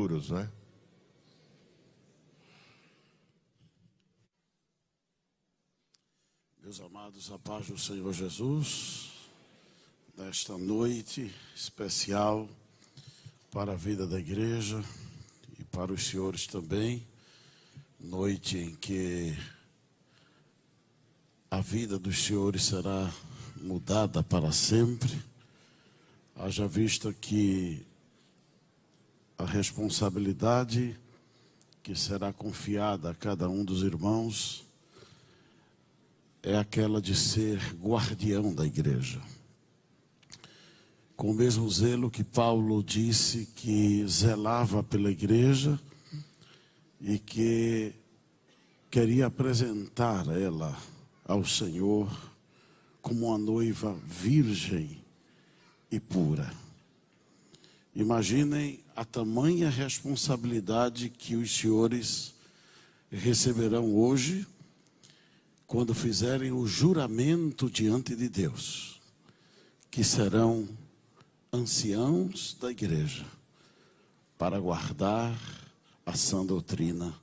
Né? Meus amados, a paz do Senhor Jesus, nesta noite especial para a vida da igreja e para os senhores também, noite em que a vida dos senhores será mudada para sempre, haja vista que a responsabilidade que será confiada a cada um dos irmãos é aquela de ser guardião da igreja. Com o mesmo zelo que Paulo disse que zelava pela igreja e que queria apresentar ela ao Senhor como uma noiva virgem e pura. Imaginem a tamanha responsabilidade que os senhores receberão hoje quando fizerem o juramento diante de Deus, que serão anciãos da igreja para guardar a sã doutrina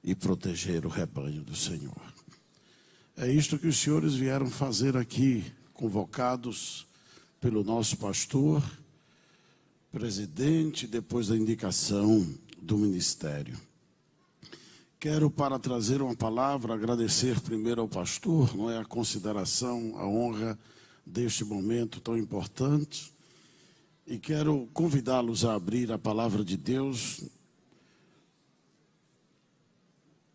e proteger o rebanho do Senhor. É isto que os senhores vieram fazer aqui, convocados pelo nosso pastor, presidente, depois da indicação do ministério. Quero, para trazer uma palavra, agradecer primeiro ao pastor, não é, a consideração, a honra deste momento tão importante. E quero convidá-los a abrir a palavra de Deus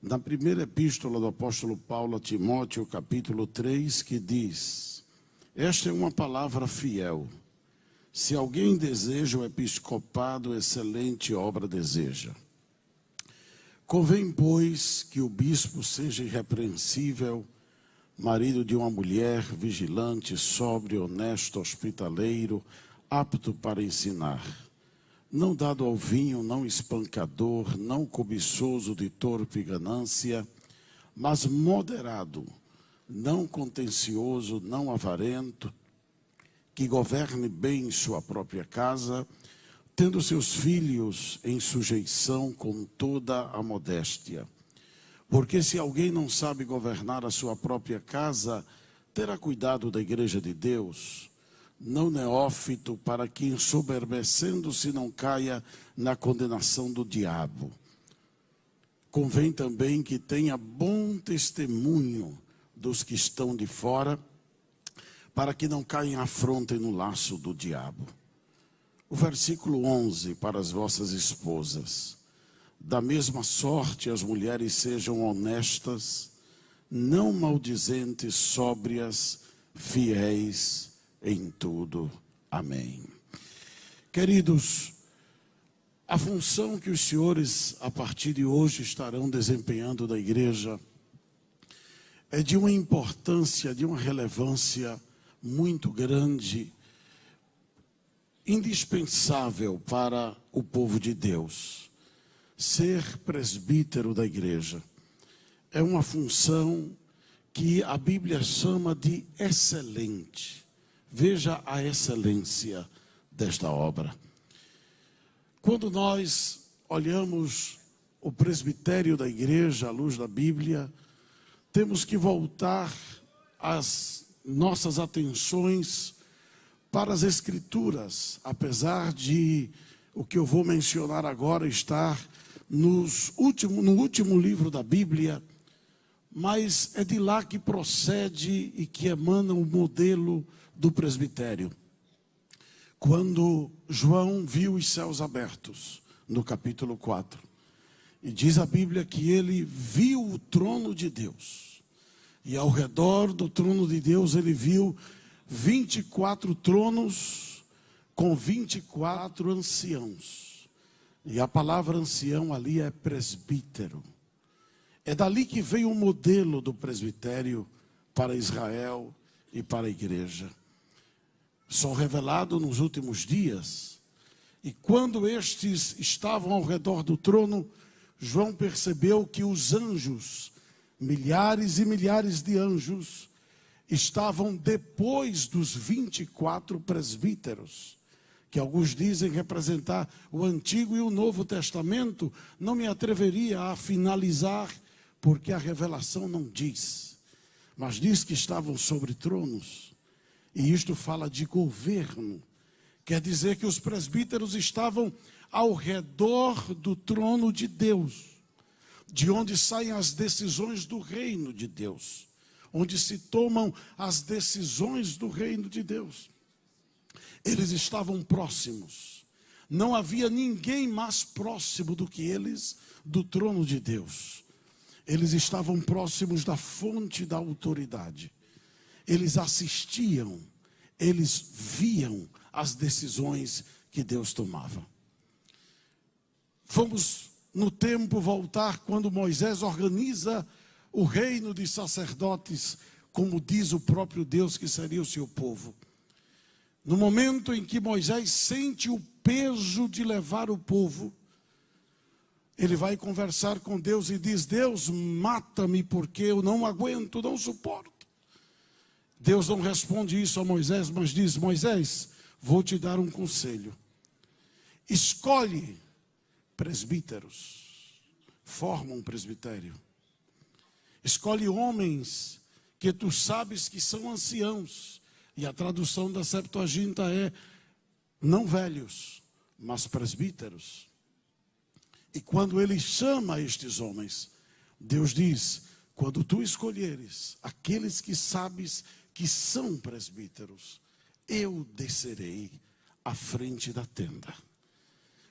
na primeira epístola do apóstolo Paulo a Timóteo, capítulo 3, que diz: esta é uma palavra fiel. Se alguém deseja o episcopado, excelente obra deseja. Convém, pois, que o bispo seja irrepreensível, marido de uma mulher, vigilante, sóbrio, honesto, hospitaleiro, apto para ensinar. Não dado ao vinho, não espancador, não cobiçoso de torpe ganância, mas moderado, não contencioso, não avarento, que governe bem sua própria casa, tendo seus filhos em sujeição com toda a modéstia. Porque se alguém não sabe governar a sua própria casa, terá cuidado da igreja de Deus, não neófito, para que ensoberbecendo-se não caia na condenação do diabo. Convém também que tenha bom testemunho dos que estão de fora, para que não caia em afronta e no laço do diabo. O versículo 11, para as vossas esposas. Da mesma sorte as mulheres sejam honestas, não maldizentes, sóbrias, fiéis em tudo. Amém. Queridos, a função que os senhores a partir de hoje estarão desempenhando na igreja é de uma importância, de uma relevância muito grande, indispensável para o povo de Deus. Ser presbítero da igreja é uma função que a Bíblia chama de excelente. Veja a excelência desta obra. Quando nós olhamos o presbitério da igreja à luz da Bíblia, temos que voltar as nossas atenções para as Escrituras, apesar de o que eu vou mencionar agora estar no último livro da Bíblia, mas é de lá que procede e que emana o modelo do presbitério. Quando João viu os céus abertos, no capítulo 4, e diz a Bíblia que ele viu o trono de Deus, e ao redor do trono de Deus ele viu 24 tronos com 24 anciãos. E a palavra ancião ali é presbítero. É dali que veio o modelo do presbitério para Israel e para a igreja. Só revelado nos últimos dias. E quando estes estavam ao redor do trono, João percebeu que os anjos, milhares e milhares de anjos, estavam depois dos 24 presbíteros, que alguns dizem representar o Antigo e o Novo Testamento, não me atreveria a finalizar, porque a revelação não diz, mas diz que estavam sobre tronos, e isto fala de governo. Quer dizer que os presbíteros estavam ao redor do trono de Deus, de onde saem as decisões do reino de Deus, onde se tomam as decisões do reino de Deus. Eles estavam próximos. Não havia ninguém mais próximo do que eles do trono de Deus. Eles estavam próximos da fonte da autoridade. Eles assistiam, eles viam as decisões que Deus tomava. Vamos no tempo voltar quando Moisés organiza o reino de sacerdotes, como diz o próprio Deus que seria o seu povo. No momento em que Moisés sente o peso de levar o povo, ele vai conversar com Deus e diz: Deus, mata-me porque eu não aguento, não suporto. Deus não responde isso a Moisés, mas diz: Moisés, vou te dar um conselho. Escolhe presbíteros, forma um presbitério. Escolhe homens que tu sabes que são anciãos. E a tradução da Septuaginta é não velhos, mas presbíteros. E quando ele chama estes homens, Deus diz: quando tu escolheres aqueles que sabes que são presbíteros, eu descerei à frente da tenda.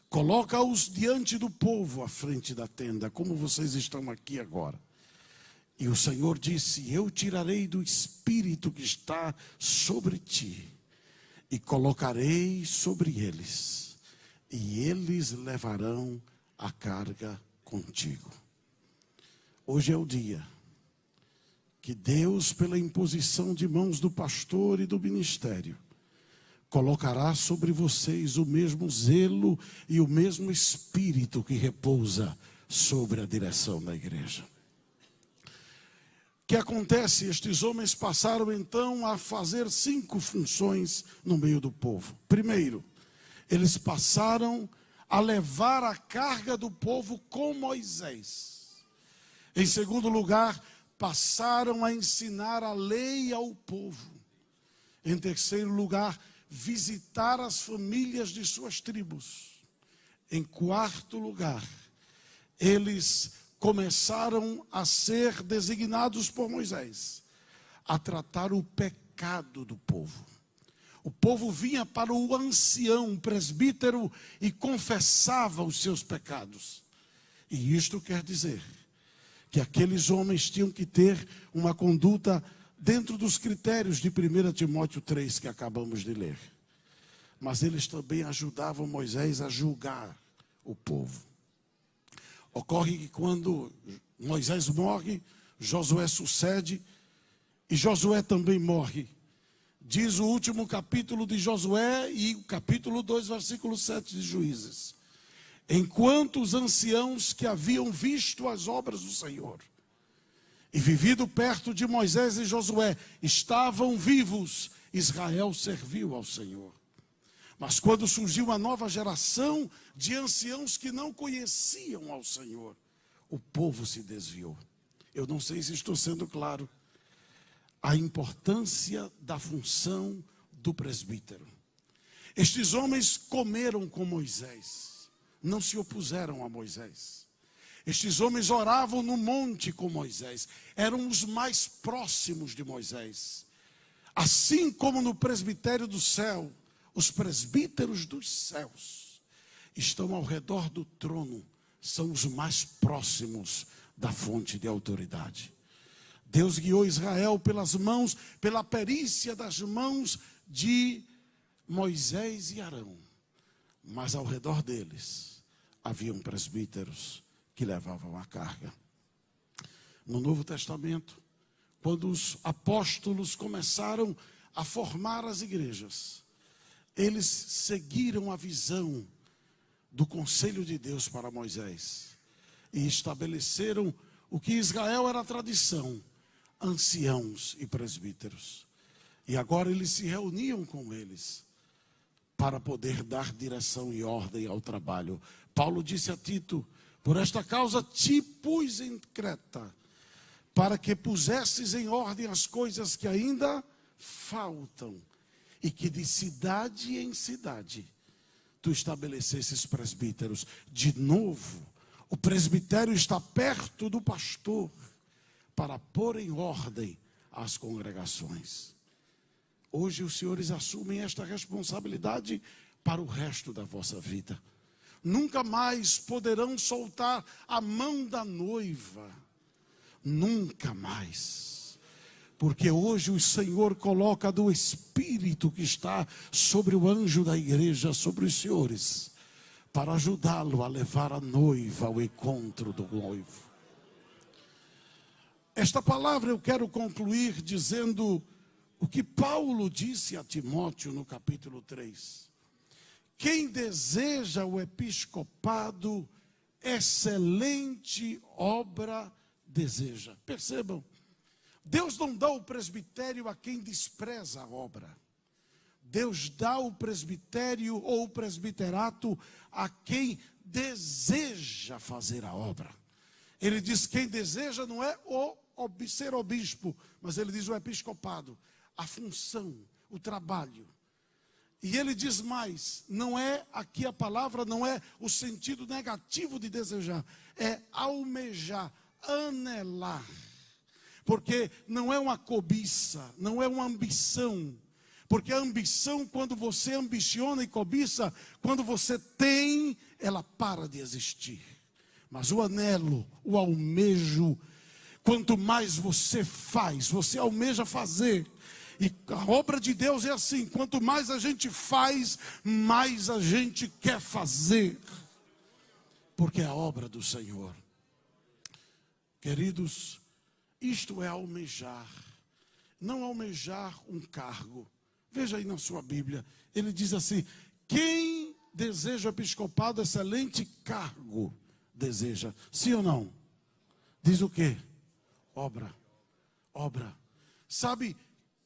Coloca-os diante do povo à frente da tenda, como vocês estão aqui agora. E o Senhor disse: eu tirarei do Espírito que está sobre ti e colocarei sobre eles, e eles levarão a carga contigo. Hoje é o dia que Deus, pela imposição de mãos do pastor e do ministério, colocará sobre vocês o mesmo zelo e o mesmo espírito que repousa sobre a direção da igreja. O que acontece? Estes homens passaram então a fazer 5 funções no meio do povo. Primeiro, eles passaram a levar a carga do povo com Moisés. Em segundo lugar, passaram a ensinar a lei ao povo. Em terceiro lugar, visitar as famílias de suas tribos. Em quarto lugar, eles começaram a ser designados por Moisés a tratar o pecado do povo. O povo vinha para o ancião, o presbítero, e confessava os seus pecados. E isto quer dizer que aqueles homens tinham que ter uma conduta dentro dos critérios de 1 Timóteo 3 que acabamos de ler. Mas eles também ajudavam Moisés a julgar o povo. Ocorre que quando Moisés morre, Josué sucede, e Josué também morre. Diz o último capítulo de Josué e o capítulo 2, versículo 7 de Juízes: enquanto os anciãos que haviam visto as obras do Senhor e vivido perto de Moisés e Josué estavam vivos, Israel serviu ao Senhor. Mas quando surgiu uma nova geração de anciãos que não conheciam ao Senhor, o povo se desviou. Eu não sei se estou sendo claro. A importância da função do presbítero. Estes homens comeram com Moisés, não se opuseram a Moisés. Estes homens oravam no monte com Moisés, eram os mais próximos de Moisés. Assim como no presbitério do céu, os presbíteros dos céus estão ao redor do trono, são os mais próximos da fonte de autoridade. Deus guiou Israel pelas mãos, pela perícia das mãos de Moisés e Arão. Mas ao redor deles haviam presbíteros que levavam a carga. No Novo Testamento, quando os apóstolos começaram a formar as igrejas, eles seguiram a visão do conselho de Deus para Moisés e estabeleceram o que Israel era tradição: anciãos e presbíteros. E agora eles se reuniam com eles para poder dar direção e ordem ao trabalho. Paulo disse a Tito: por esta causa te pus em Creta, para que pusesses em ordem as coisas que ainda faltam, e que de cidade em cidade tu estabelecesses presbíteros. De novo, o presbitério está perto do pastor, para pôr em ordem as congregações. Hoje os senhores assumem esta responsabilidade para o resto da vossa vida. Nunca mais poderão soltar a mão da noiva. Nunca mais. Porque hoje o Senhor coloca do Espírito que está sobre o anjo da igreja, sobre os senhores, para ajudá-lo a levar a noiva ao encontro do noivo. Esta palavra eu quero concluir dizendo o que Paulo disse a Timóteo no capítulo 3. Quem deseja o episcopado, excelente obra deseja. Percebam, Deus não dá o presbitério a quem despreza a obra. Deus dá o presbitério ou o presbiterato a quem deseja fazer a obra. Ele diz: quem deseja não é ser obispo, mas ele diz o episcopado, a função, o trabalho. E ele diz mais, não é, aqui a palavra não é o sentido negativo de desejar, é almejar, anelar. Porque não é uma cobiça, não é uma ambição. Porque a ambição, quando você ambiciona e cobiça, quando você tem, ela para de existir. Mas o anelo, o almejo, quanto mais você faz, você almeja fazer. E a obra de Deus é assim: quanto mais a gente faz, mais a gente quer fazer. Porque é a obra do Senhor. Queridos, isto é almejar. Não almejar um cargo. Veja aí na sua Bíblia, ele diz assim: quem deseja o episcopado, excelente cargo deseja. Sim ou não? Diz o quê? Obra. Obra. Sabe,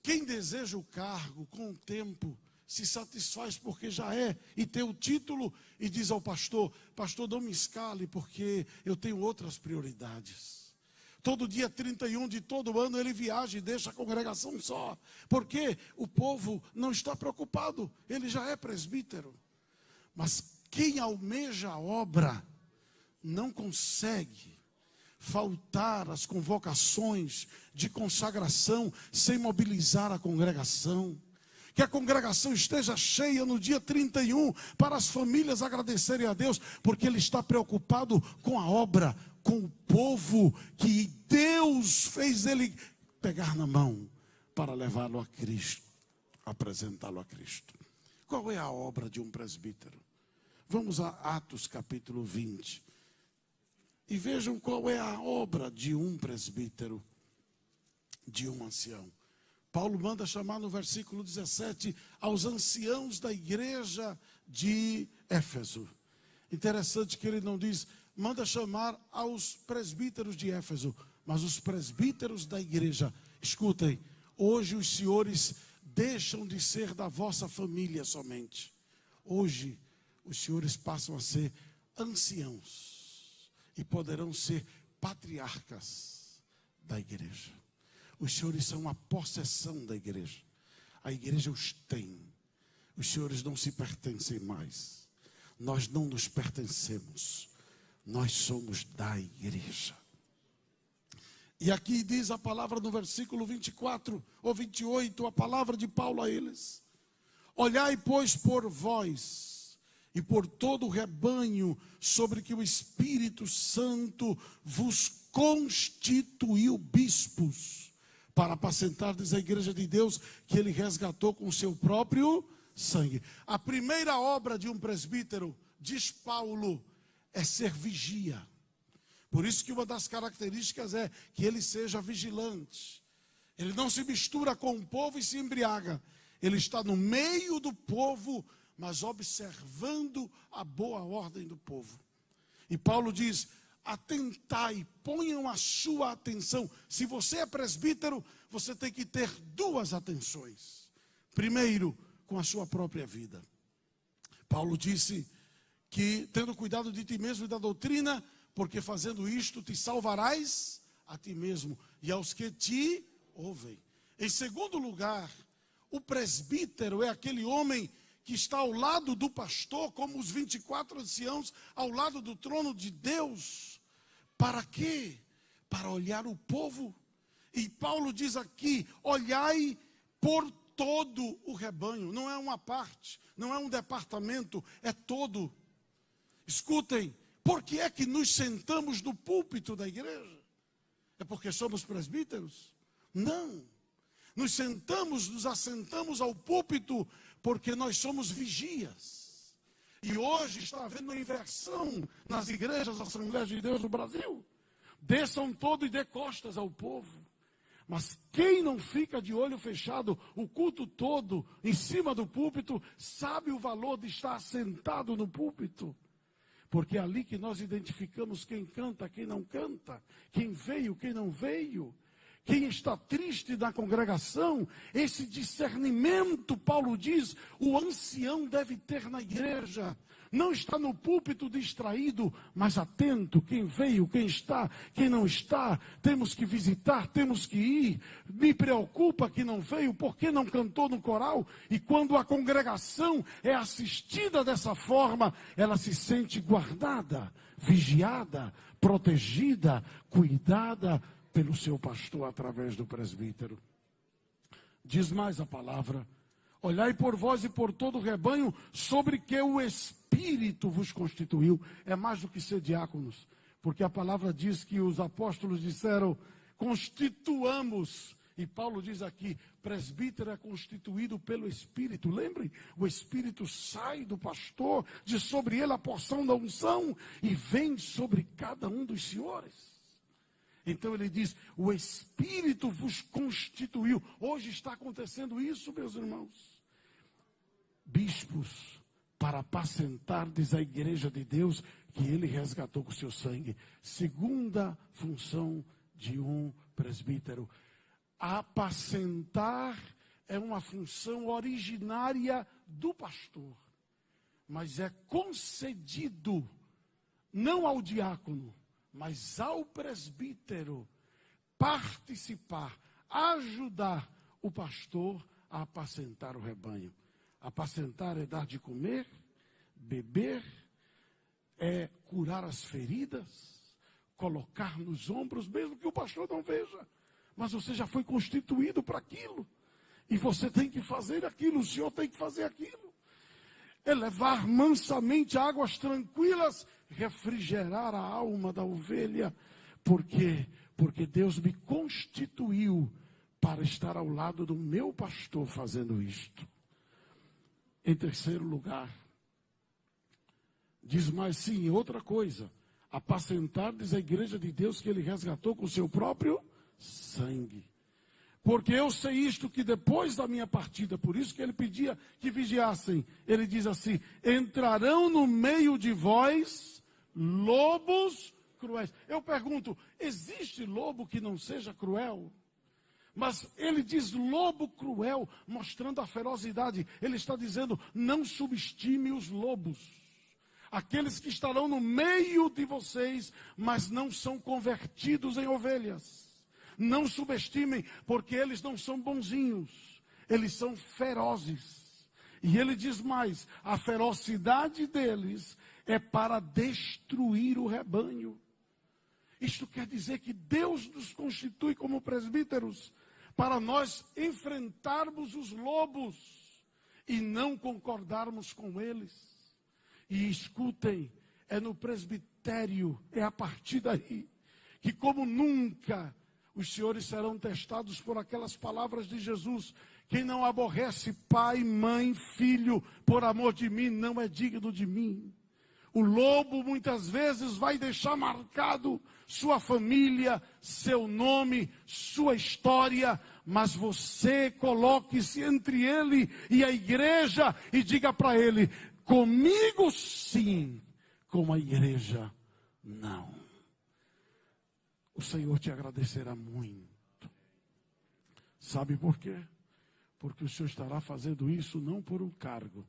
quem deseja o cargo, com o tempo, se satisfaz porque já é, e tem o título, e diz ao pastor: pastor, não me escale porque eu tenho outras prioridades. Todo dia 31 de todo ano ele viaja e deixa a congregação só. Porque o povo não está preocupado, ele já é presbítero. Mas quem almeja a obra não consegue faltar às convocações de consagração sem mobilizar a congregação. Que a congregação esteja cheia no dia 31 para as famílias agradecerem a Deus, porque ele está preocupado com a obra, com o povo que Deus fez ele pegar na mão para levá-lo a Cristo, apresentá-lo a Cristo. Qual é a obra de um presbítero? Vamos a Atos capítulo 20 e vejam qual é a obra de um presbítero, de um ancião. Paulo manda chamar no versículo 17 aos anciãos da igreja de Éfeso. Interessante que ele não diz manda chamar aos presbíteros de Éfeso, mas os presbíteros da igreja. Escutem, hoje os senhores deixam de ser da vossa família somente. Hoje os senhores passam a ser anciãos e poderão ser patriarcas da igreja. Os senhores são a possessão da igreja. A igreja os tem. Os senhores não se pertencem mais. Nós não nos pertencemos. Nós somos da igreja. E aqui diz a palavra no versículo 24 ou 28, a palavra de Paulo a eles: olhai, pois, por vós e por todo o rebanho sobre que o Espírito Santo vos constituiu bispos, para apacentardes a igreja de Deus, que ele resgatou com o seu próprio sangue. A primeira obra de um presbítero, diz Paulo, é ser vigia. Por isso que uma das características é que ele seja vigilante. Ele não se mistura com o povo e se embriaga. Ele está no meio do povo, mas observando a boa ordem do povo. E Paulo diz: atentai, ponham a sua atenção. Se você é presbítero, você tem que ter duas atenções. Primeiro, com a sua própria vida. Paulo disse que tendo cuidado de ti mesmo e da doutrina, porque fazendo isto te salvarás a ti mesmo e aos que te ouvem. Em segundo lugar, o presbítero é aquele homem que está ao lado do pastor, como os 24 anciãos ao lado do trono de Deus. Para quê? Para olhar o povo. E Paulo diz aqui: olhai por todo o rebanho. Não é uma parte, não é um departamento, é todo. Escutem, por que é que nos sentamos no púlpito da igreja? É porque somos presbíteros? Não. Nos assentamos ao púlpito porque nós somos vigias. E hoje está havendo uma inversão nas igrejas, Assembleias de Deus do Brasil. Desçam todo e dê costas ao povo. Mas quem não fica de olho fechado o culto todo em cima do púlpito, sabe o valor de estar sentado no púlpito. Porque é ali que nós identificamos quem canta, quem não canta, quem veio, quem não veio, quem está triste na congregação. Esse discernimento, Paulo diz, o ancião deve ter na igreja. Não está no púlpito distraído, mas atento, quem veio, quem está, quem não está. Temos que visitar, temos que ir. Me preocupa que não veio, porque não cantou no coral. E quando a congregação é assistida dessa forma, ela se sente guardada, vigiada, protegida, cuidada pelo seu pastor através do presbítero. Diz mais a palavra: olhai por vós e por todo o rebanho, sobre que o Espírito vos constituiu. É mais do que ser diáconos, porque a palavra diz que os apóstolos disseram: constituamos. E Paulo diz aqui: presbítero é constituído pelo Espírito. Lembrem, o Espírito sai do pastor, de sobre ele a porção da unção, e vem sobre cada um dos senhores. Então ele diz: o Espírito vos constituiu. Hoje está acontecendo isso, meus irmãos. Bispos, para apacentardes a igreja de Deus, que ele resgatou com seu sangue. Segunda função de um presbítero: apacentar é uma função originária do pastor, mas é concedido não ao diácono, mas ao presbítero participar, ajudar o pastor a apacentar o rebanho. Apacentar é dar de comer, beber, é curar as feridas, colocar nos ombros, mesmo que o pastor não veja. Mas você já foi constituído para aquilo. E você tem que fazer aquilo, o Senhor tem que fazer aquilo. É levar mansamente águas tranquilas, refrigerar a alma da ovelha. Por quê? Porque Deus me constituiu para estar ao lado do meu pastor fazendo isto. Em terceiro lugar, diz mais sim, outra coisa: apacentar-lhes a igreja de Deus que ele resgatou com o seu próprio sangue. Porque eu sei isto, que depois da minha partida, por isso que ele pedia que vigiassem, ele diz assim: entrarão no meio de vós lobos cruéis. Eu pergunto, existe lobo que não seja cruel? Mas ele diz lobo cruel, mostrando a ferocidade. Ele está dizendo: não subestime os lobos. Aqueles que estarão no meio de vocês, mas não são convertidos em ovelhas. Não subestimem, porque eles não são bonzinhos. Eles são ferozes. E ele diz mais: a ferocidade deles é para destruir o rebanho. Isto quer dizer que Deus nos constitui como presbíteros para nós enfrentarmos os lobos e não concordarmos com eles. E escutem, é no presbitério, é a partir daí, que como nunca os senhores serão testados por aquelas palavras de Jesus: quem não aborrece pai, mãe, filho, por amor de mim, não é digno de mim. O lobo muitas vezes vai deixar marcado sua família, seu nome, sua história, mas você coloque-se entre ele e a igreja e diga para ele: comigo sim, com a igreja não. O Senhor te agradecerá muito. Sabe por quê? Porque o Senhor estará fazendo isso não por um cargo,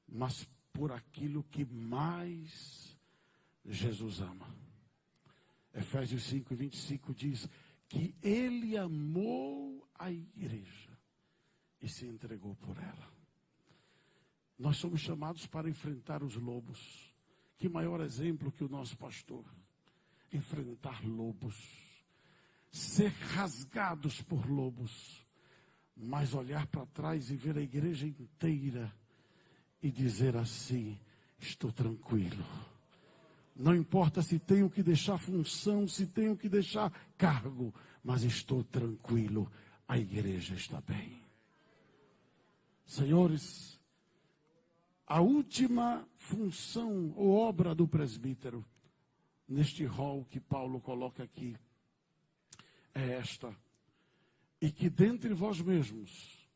mas por aquilo que mais Jesus ama. Efésios 5:25 diz que ele amou a igreja e se entregou por ela. Nós somos chamados para enfrentar os lobos. Que maior exemplo que o nosso pastor. Enfrentar lobos. Ser rasgados por lobos. Mas olhar para trás e ver a igreja inteira e dizer assim: estou tranquilo. Não importa se tenho que deixar função, se tenho que deixar cargo, mas estou tranquilo, a igreja está bem. Senhores, a última função ou obra do presbítero, neste rol que Paulo coloca aqui, é esta: e que dentre vós mesmos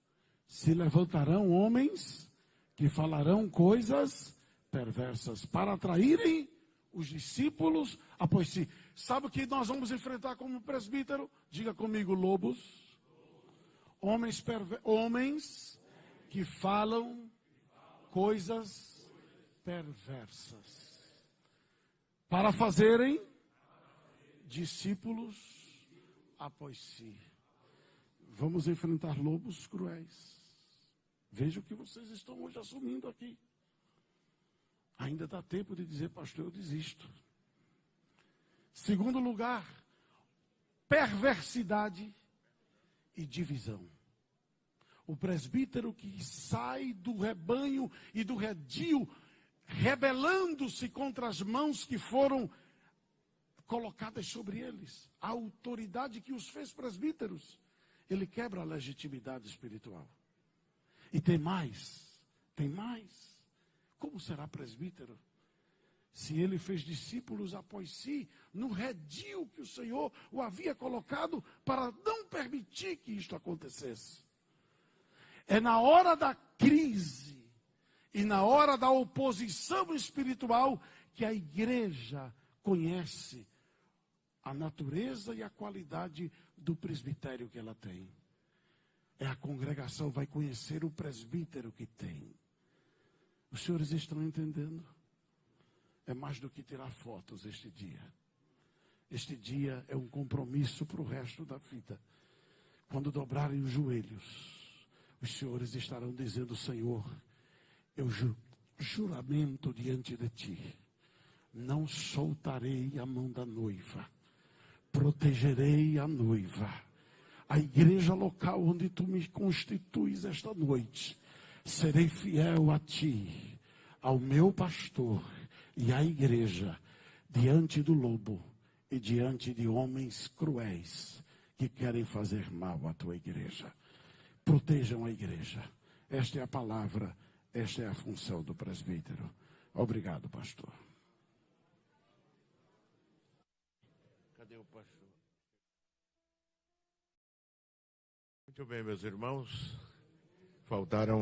se levantarão homens que falarão coisas perversas para atraírem os discípulos após si. Sabe o que nós vamos enfrentar como presbítero? Diga comigo: lobos. Homens que falam coisas perversas para fazerem discípulos após si. Vamos enfrentar lobos cruéis. Veja o que vocês estão hoje assumindo aqui. Ainda dá tempo de dizer: pastor, eu desisto. Segundo lugar, perversidade e divisão. O presbítero que sai do rebanho e do redil, rebelando-se contra as mãos que foram colocadas sobre eles, a autoridade que os fez presbíteros, ele quebra a legitimidade espiritual. E tem mais. Como será presbítero? Se ele fez discípulos após si, no redil que o Senhor o havia colocado para não permitir que isto acontecesse. É na hora da crise e na hora da oposição espiritual que a igreja conhece a natureza e a qualidade do presbitério que ela tem. A congregação vai conhecer o presbítero que tem. Os senhores estão entendendo? É mais do que tirar fotos este dia. Este dia é um compromisso para o resto da vida. Quando dobrarem os joelhos, os senhores estarão dizendo: Senhor, eu juramento diante de ti, não soltarei a mão da noiva, protegerei a noiva. A igreja local onde tu me constituis esta noite, serei fiel a ti, ao meu pastor e à igreja, diante do lobo e diante de homens cruéis que querem fazer mal à tua igreja. Protejam a igreja. Esta é a palavra, esta é a função do presbítero. Obrigado, pastor. Cadê o pastor? Muito bem, meus irmãos. Faltaram